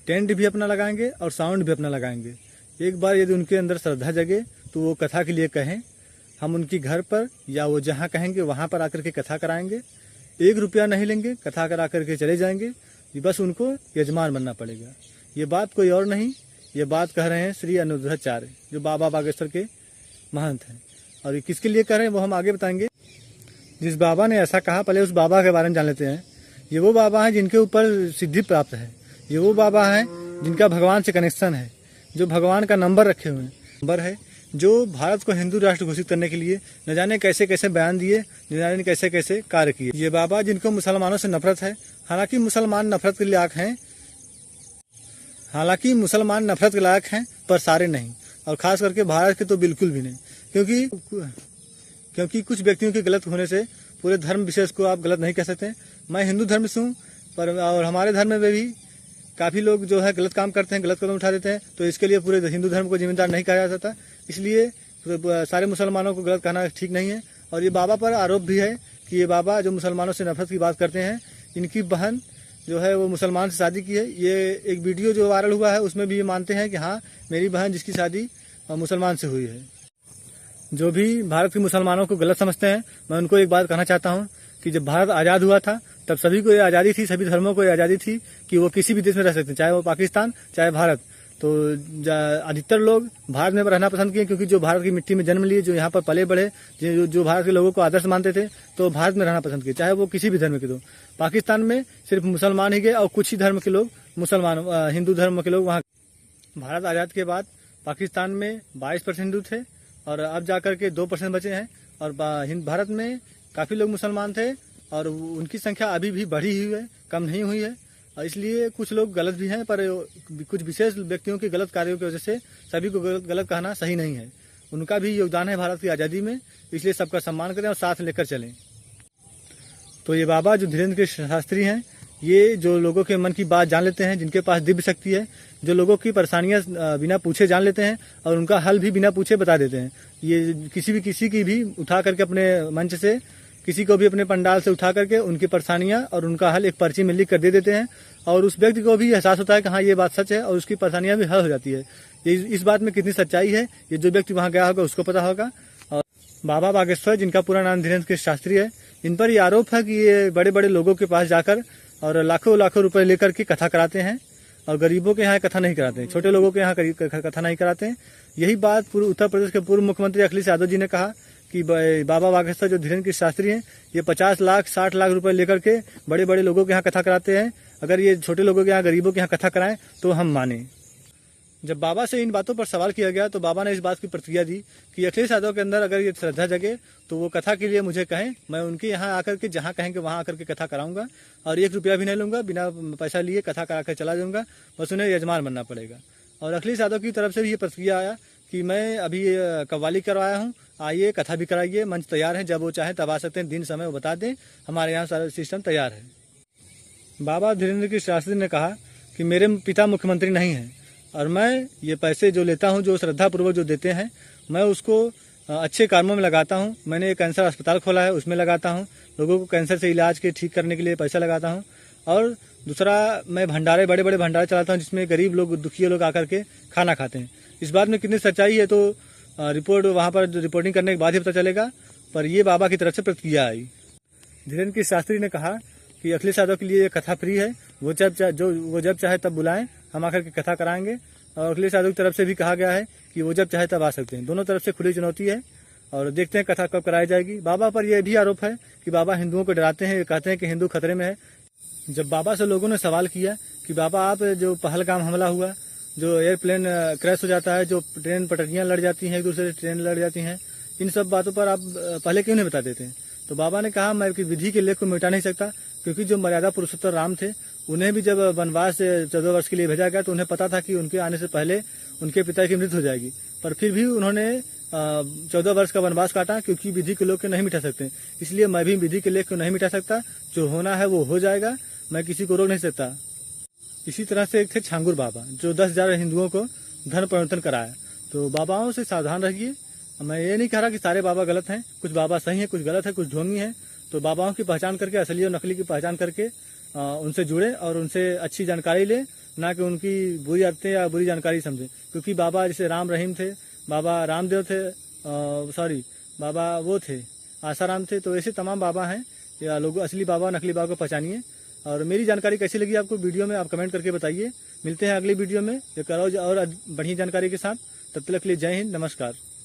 Tent भी अपना लगाएंगे और साउंड भी अपना लगाएंगे। एक बार यदि उनके अंदर श्रद्धा जगे तो वो कथा के लिए कहें, हम उनकी घर पर या वो जहाँ कहेंगे वहाँ पर आकर के कथा कराएंगे। 1 रुपया नहीं लेंगे, कथा करा करके चले जाएंगे। बस उनको यजमान बनना पड़ेगा। ये बात कोई और नहीं, ये बात कह रहे हैं श्री अनिरुद्धाचार्य, जो बाबा बागेश्वर के महंत हैं। और ये किसके लिए कह रहे हैं वो हम आगे बताएंगे। जिस बाबा ने ऐसा कहा, पहले उस बाबा के बारे में जान लेते हैं। ये वो बाबा हैं जिनके ऊपर सिद्धि प्राप्त है। ये वो बाबा हैं जिनका भगवान से कनेक्शन है, जो भगवान का नंबर रखे हुए हैं। नंबर है जो भारत को हिंदू राष्ट्र घोषित करने के लिए न जाने कैसे कैसे बयान दिए, न जाने कैसे कैसे कार्य किए। ये बाबा जिनको मुसलमानों से नफरत है, हालांकि मुसलमान नफरत के लायक हैं, पर सारे नहीं, और खास करके भारत के तो बिल्कुल भी नहीं। क्योंकि कुछ व्यक्तियों के गलत होने से पूरे धर्म विशेष को आप गलत नहीं कह सकते। मैं हिंदू धर्म से हूँ, पर और हमारे धर्म में भी काफ़ी लोग जो है गलत काम करते हैं, गलत कदम उठा देते हैं, तो इसके लिए पूरे हिंदू धर्म को जिम्मेदार नहीं कहा जा सकता। इसलिए सारे मुसलमानों को गलत कहना ठीक नहीं है। और ये बाबा पर आरोप भी है कि ये बाबा जो मुसलमानों से नफरत की बात करते हैं, इनकी बहन जो है वो मुसलमान से शादी की है। ये एक वीडियो जो वायरल हुआ है उसमें भी ये मानते हैं कि हाँ, मेरी बहन जिसकी शादी मुसलमान से हुई है। जो भी भारत के मुसलमानों को गलत समझते हैं, मैं उनको एक बात कहना चाहता हूँ कि जब भारत आज़ाद हुआ था तब सभी को ये आज़ादी थी, सभी धर्मों को ये आज़ादी थी कि वो किसी भी देश में रह सकते हैं, चाहे वो पाकिस्तान चाहे भारत। तो अधिकतर लोग भारत में रहना पसंद किए, क्योंकि जो भारत की मिट्टी में जन्म लिए, जो यहाँ पर पले बढ़े, जो भारत के लोगों को आदर्श मानते थे, तो भारत में रहना पसंद किए, चाहे वो किसी भी धर्म के। तो पाकिस्तान में सिर्फ मुसलमान ही गए और कुछ ही धर्म के लोग, हिंदू धर्म के लोग वहाँ। भारत आज़ाद के बाद पाकिस्तान में 22% हिंदू थे और अब जाकर के 2% बचे हैं। और भारत में काफ़ी लोग मुसलमान थे और उनकी संख्या अभी भी बढ़ी हुई है, कम नहीं हुई है। और इसलिए कुछ लोग गलत भी हैं, पर कुछ विशेष व्यक्तियों के गलत कार्यों की वजह से सभी को गलत कहना सही नहीं है। उनका भी योगदान है भारत की आज़ादी में, इसलिए सबका सम्मान करें और साथ लेकर चलें। तो ये बाबा जो धीरेन्द्र कृष्ण शास्त्री हैं, ये जो लोगों के मन की बात जान लेते हैं, जिनके पास दिव्य शक्ति है, जो लोगों की परेशानियां बिना पूछे जान लेते हैं और उनका हल भी बिना पूछे बता देते हैं। ये किसी की भी उठा करके अपने मंच से, किसी को भी अपने पंडाल से उठा करके उनकी परेशानियां और उनका हल एक पर्ची में लिख कर दे देते हैं। और उस व्यक्ति को भी एहसास होता है कि हाँ, ये बात सच है और उसकी परेशानियां भी हल हो जाती है। इस बात में कितनी सच्चाई है, ये जो व्यक्ति वहाँ गया होगा उसको पता होगा। और बाबा बागेश्वर, जिनका पूरा नाम धीरेन्द्र कृष्ण शास्त्री है, इन पर यह आरोप है कि ये बड़े बड़े लोगों के पास जाकर और लाखों लाखों रुपए लेकर के कथा कराते हैं और गरीबों के यहाँ कथा नहीं कराते हैं, छोटे लोगों के यहाँ कथा नहीं कराते हैं। यही बात पूर्व उत्तर प्रदेश के पूर्व मुख्यमंत्री अखिलेश यादव जी ने कहा कि बाबा बागेश्वर जो धीरेन्द्र कृष्ण शास्त्री हैं, ये 50 लाख 60 लाख रुपए लेकर के बड़े बड़े लोगों के यहाँ कथा कराते हैं। अगर ये छोटे लोगों के यहाँ, गरीबों के यहाँ कथा कराएं तो हम माने। जब बाबा से इन बातों पर सवाल किया गया तो बाबा ने इस बात की प्रतिक्रिया दी कि अखिलेश यादव के अंदर अगर ये श्रद्धा जगे तो वो कथा के लिए मुझे कहें, मैं उनके यहाँ आकर के जहाँ कहेंगे वहाँ आकर के कथा कराऊंगा और 1 रुपया भी नहीं लूंगा, बिना पैसा लिए कथा करा कर चला जाऊंगा, बस उन्हें यजमान बनना पड़ेगा। और अखिलेश यादव की तरफ से भी ये प्रतिक्रिया आया कि मैं अभी कव्वाली करवाया हूँ, आइए कथा भी कराइए, मंच तैयार है, जब वो चाहें तब आ सकते हैं, दिन समय वो बता दें, हमारे यहाँ सारा सिस्टम तैयार है। बाबा धीरेन्द्र कृष्ण शास्त्री ने कहा कि मेरे पिता मुख्यमंत्री नहीं हैं और मैं ये पैसे जो लेता हूँ, जो श्रद्धापूर्वक जो देते हैं, मैं उसको अच्छे कामों में लगाता हूँ। मैंने एक कैंसर अस्पताल खोला है, उसमें लगाता हूँ, लोगों को कैंसर से इलाज के ठीक करने के लिए पैसा लगाता हूँ। और दूसरा, मैं भंडारे, बड़े बड़े भंडारे चलाता हूँ जिसमें गरीब लोग, दुखिए लोग आकर के खाना खाते हैं। इस बात में कितनी सच्चाई है तो रिपोर्ट वहाँ पर रिपोर्टिंग करने के बाद ही पता चलेगा, पर ये बाबा की तरफ से प्रतिक्रिया आई। धीरेन्द्र कृष्ण शास्त्री ने कहा कि अखिलेश यादव के लिए ये कथा फ्री है, वो जब चाहे तब बुलाएं, हम आकर के कथा कराएंगे। और अखिलेश यादव की तरफ से भी कहा गया है कि वो जब चाहे तब आ सकते हैं। दोनों तरफ से खुली चुनौती है और देखते हैं कथा कब कराई जाएगी। बाबा पर यह भी आरोप है कि बाबा हिंदुओं को डराते हैं, कहते हैं कि हिंदू खतरे में है। जब बाबा से लोगों ने सवाल किया कि बाबा, आप जो पहलगाम हमला हुआ, जो एयरप्लेन क्रैश हो जाता है, जो ट्रेन पटरियाँ लड़ जाती हैं, एक दूसरे से ट्रेन लड़ जाती हैं, इन सब बातों पर आप पहले क्यों नहीं बता देते हैं? तो बाबा ने कहा, मैं विधि के लेख को मिटा नहीं सकता, क्योंकि जो मर्यादा पुरुषोत्तम राम थे, उन्हें भी जब वनवास 14 वर्ष के लिए भेजा गया तो उन्हें पता था कि उनके आने से पहले उनके पिता की मृत्यु हो जाएगी, पर फिर भी उन्होंने 14 वर्ष का वनवास काटा, क्योंकि विधि के लोग को नहीं मिटा सकते। इसलिए मैं भी विधि के लेख को नहीं मिटा सकता, जो होना है वो हो जाएगा, मैं किसी को रोक नहीं सकता। इसी तरह से एक थे छांगुर बाबा, जो 10,000 हिंदुओं को धर्म परिवर्तन कराया। तो बाबाओं से सावधान रहिए। मैं ये नहीं कह रहा कि सारे बाबा गलत हैं, कुछ बाबा सही हैं, कुछ गलत है, कुछ ढोंगी हैं। तो बाबाओं की पहचान करके, असली और नकली की पहचान करके उनसे जुड़े और उनसे अच्छी जानकारी लें, ना कि उनकी बुरी आदतें या बुरी जानकारी समझें। क्योंकि बाबा जैसे राम रहीम थे, बाबा रामदेव थे, बाबा वो थे आसाराम थे, तो ऐसे तमाम बाबा हैं। या लोग असली बाबा नकली बाबा को पहचानिए। और मेरी जानकारी कैसी लगी आपको वीडियो में, आप कमेंट करके बताइए। मिलते हैं अगली वीडियो में एक और बढ़िया जानकारी के साथ। तब तक के लिए जय हिंद, नमस्कार।